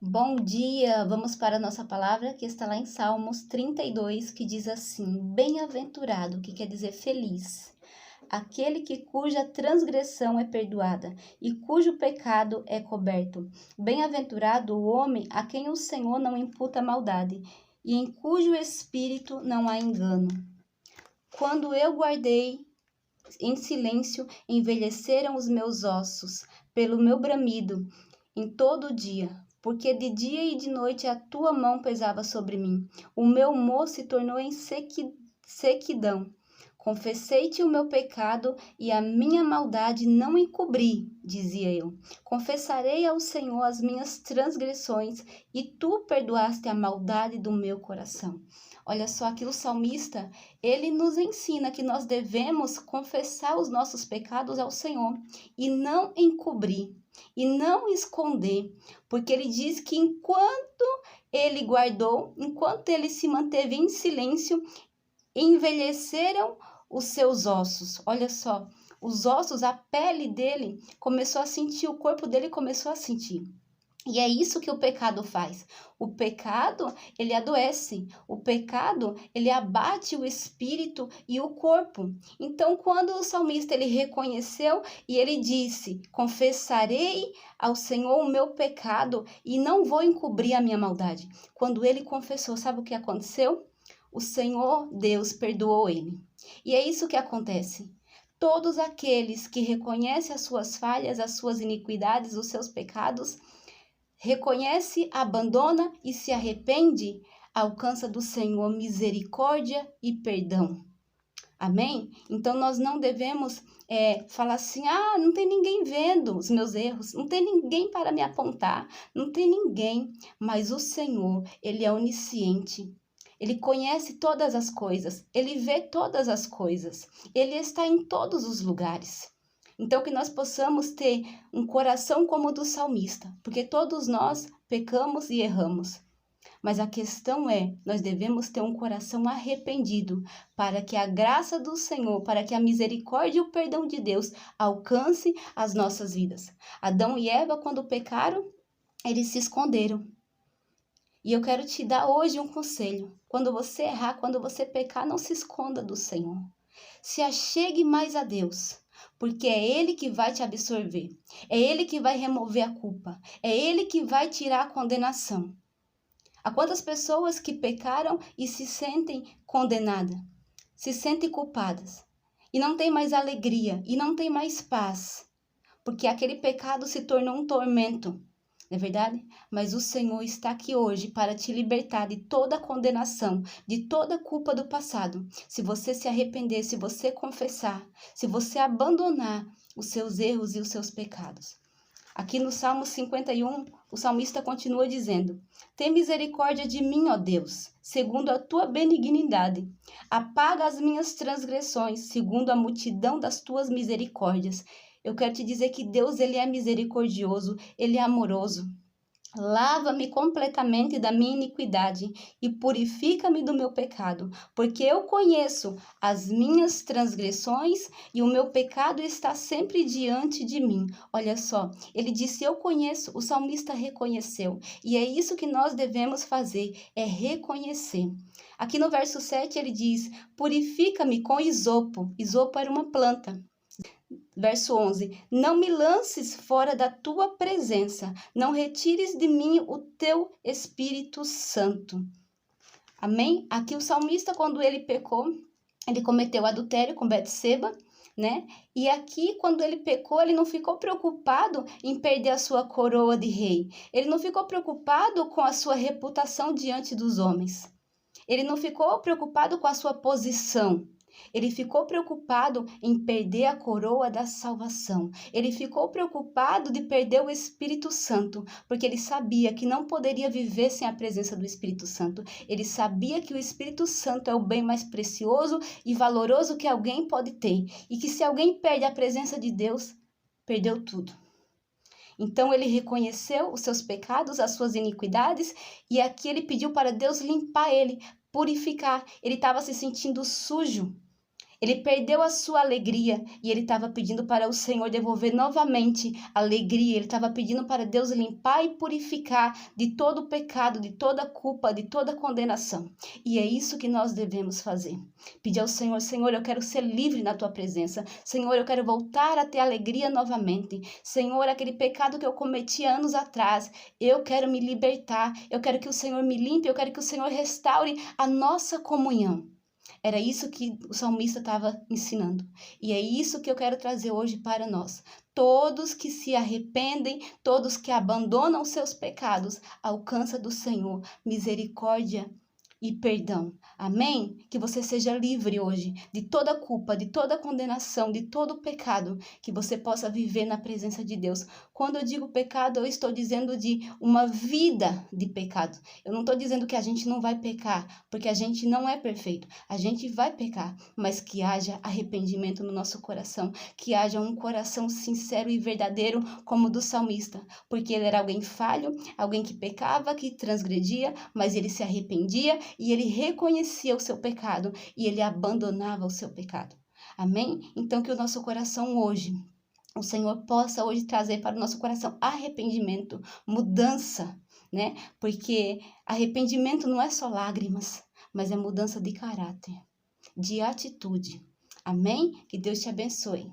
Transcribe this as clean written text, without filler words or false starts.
Bom dia! Vamos para a nossa palavra que está lá em Salmos 32, que diz assim: Bem-aventurado, que quer dizer feliz, aquele cuja transgressão é perdoada e cujo pecado é coberto. Bem-aventurado o homem a quem o Senhor não imputa maldade e em cujo espírito não há engano. Quando eu guardei em silêncio, envelheceram os meus ossos pelo meu bramido em todo o dia, porque de dia e de noite a tua mão pesava sobre mim. O meu humor se tornou em sequidão. Confessei-te o meu pecado e a minha maldade não encobri, dizia eu. Confessarei ao Senhor as minhas transgressões e tu perdoaste a maldade do meu coração. Olha só, aqui o salmista, ele nos ensina que nós devemos confessar os nossos pecados ao Senhor e não encobrir e não esconder, porque ele diz que enquanto ele guardou, enquanto ele se manteve em silêncio, envelheceram os seus ossos. Olha só, os ossos, a pele dele começou a sentir, o corpo dele começou a sentir. E é isso que o pecado faz. O pecado, ele adoece. O pecado, ele abate o espírito e o corpo. Então, quando o salmista ele reconheceu e ele disse: Confessarei ao Senhor o meu pecado e não vou encobrir a minha maldade. Quando ele confessou, sabe o que aconteceu? O Senhor Deus perdoou ele. E é isso que acontece. Todos aqueles que reconhecem as suas falhas, as suas iniquidades, os seus pecados, reconhece, abandona e se arrepende, alcança do Senhor misericórdia e perdão. Amém? Então nós não devemos falar assim: não tem ninguém vendo os meus erros, não tem ninguém para me apontar, não tem ninguém. Mas o Senhor, Ele é onisciente. Ele conhece todas as coisas, Ele vê todas as coisas, Ele está em todos os lugares. Então, que nós possamos ter um coração como o do salmista, porque todos nós pecamos e erramos. Mas a questão nós devemos ter um coração arrependido para que a graça do Senhor, para que a misericórdia e o perdão de Deus alcance as nossas vidas. Adão e Eva, quando pecaram, eles se esconderam. E eu quero te dar hoje um conselho. Quando você errar, quando você pecar, não se esconda do Senhor. Se achegue mais a Deus, porque é Ele que vai te absorver. É Ele que vai remover a culpa. É Ele que vai tirar a condenação. Há quantas pessoas que pecaram e se sentem condenadas, se sentem culpadas, e não tem mais alegria, e não tem mais paz, porque aquele pecado se tornou um tormento. Não é verdade? Mas o Senhor está aqui hoje para te libertar de toda a condenação, de toda a culpa do passado. Se você se arrepender, se você confessar, se você abandonar os seus erros e os seus pecados. Aqui no Salmo 51, o salmista continua dizendo: Tem misericórdia de mim, ó Deus, segundo a tua benignidade. Apaga as minhas transgressões, segundo a multidão das tuas misericórdias. Eu quero te dizer que Deus, Ele é misericordioso, Ele é amoroso. Lava-me completamente da minha iniquidade e purifica-me do meu pecado, porque eu conheço as minhas transgressões e o meu pecado está sempre diante de mim. Olha só, ele disse: eu conheço, o salmista reconheceu. E é isso que nós devemos fazer, é reconhecer. Aqui no verso 7 ele diz: purifica-me com isopo. Isopo era uma planta. Verso 11, não me lances fora da tua presença, não retires de mim o teu Espírito Santo. Amém? Aqui o salmista, quando ele pecou, ele cometeu adultério com Betseba, né? E aqui, quando ele pecou, ele não ficou preocupado em perder a sua coroa de rei. Ele não ficou preocupado com a sua reputação diante dos homens. Ele não ficou preocupado com a sua posição. Ele ficou preocupado em perder a coroa da salvação. Ele ficou preocupado de perder o Espírito Santo, porque ele sabia que não poderia viver sem a presença do Espírito Santo. Ele sabia que o Espírito Santo é o bem mais precioso e valoroso que alguém pode ter, e que se alguém perde a presença de Deus, perdeu tudo. Então ele reconheceu os seus pecados, as suas iniquidades, e aqui ele pediu para Deus limpar ele, purificar. Ele estava se sentindo sujo. Ele perdeu a sua alegria e ele estava pedindo para o Senhor devolver novamente a alegria. Ele estava pedindo para Deus limpar e purificar de todo o pecado, de toda a culpa, de toda a condenação. E é isso que nós devemos fazer. Pedir ao Senhor: Senhor, eu quero ser livre na tua presença. Senhor, eu quero voltar a ter alegria novamente. Senhor, aquele pecado que eu cometi anos atrás, eu quero me libertar. Eu quero que o Senhor me limpe, eu quero que o Senhor restaure a nossa comunhão. Era isso que o salmista estava ensinando. E é isso que eu quero trazer hoje para nós. Todos que se arrependem, todos que abandonam seus pecados, alcançam do Senhor misericórdia e perdão. Amém? Que você seja livre hoje de toda culpa, de toda condenação, de todo pecado, que você possa viver na presença de Deus. Quando eu digo pecado, eu estou dizendo de uma vida de pecado. Eu não estou dizendo que a gente não vai pecar, porque a gente não é perfeito. A gente vai pecar, mas que haja arrependimento no nosso coração, que haja um coração sincero e verdadeiro como o do salmista, porque ele era alguém falho, alguém que pecava, que transgredia, mas ele se arrependia e ele reconhecia o seu pecado e ele abandonava o seu pecado. Amém? Então que o nosso coração hoje, o Senhor possa hoje trazer para o nosso coração arrependimento, mudança, né? Porque arrependimento não é só lágrimas, mas é mudança de caráter, de atitude. Amém? Que Deus te abençoe.